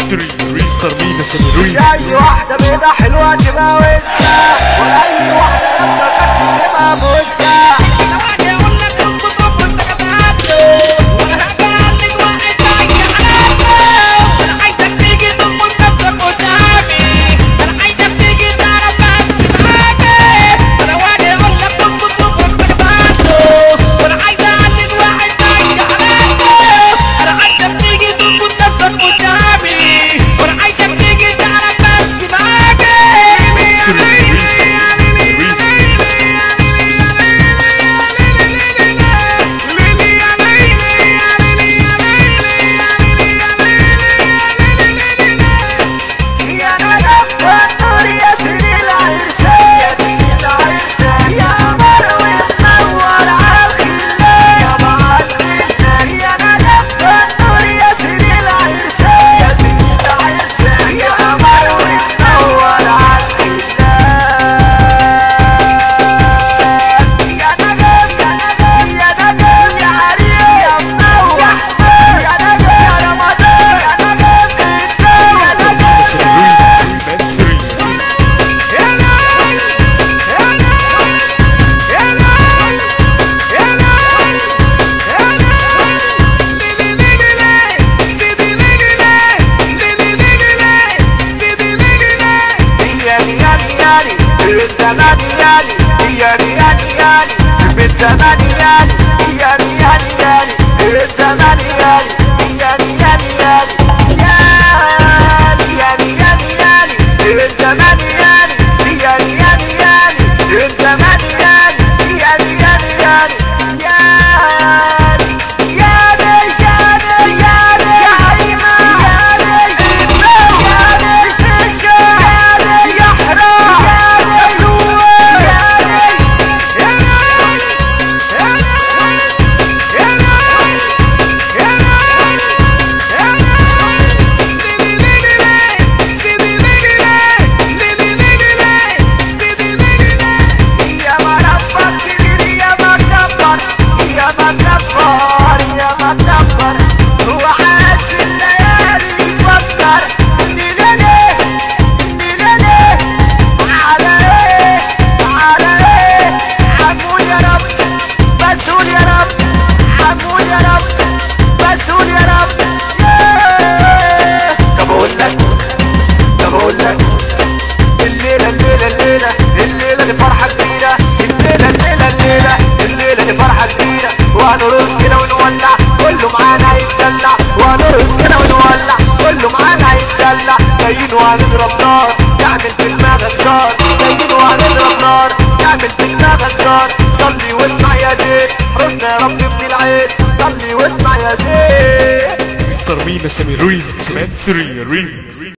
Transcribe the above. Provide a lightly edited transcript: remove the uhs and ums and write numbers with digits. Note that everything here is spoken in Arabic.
مستر مينا سامي. مش اي واحدة بيضة حلوة تبقى ونسة، ولا اي واحدة لابسة كارت تبقى منسة. انا واجي اقول لك انت طفل انت هتعدي، وانا هاجي اعلق واحد زيك حياتي. انا عايزك تيجي تنقل نفسك قدامي، انا عايزك تيجي تعرف بس معاكي. انا واجي اقول لك انت طفل انت هتعدي، وانا عايز اعلق واحد زيك حياتي. انا عايزك تيجي تنقل نفسك قدامي، وانا عايزك تيجي تعرف بس معاكي. وهنرقص كده ونولع كله معانا يتدلع، وهنرقص كده ونولع كله معانا يتدلع. جايين وهنضرب نار تعمل في دماغك زار، جايين وهنضرب نار تعمل في دماغك زار. صلي واسمع يا زين، حرسنا يا رب ابن العين. صلي واسمع يا زين. مستر مينا سامي.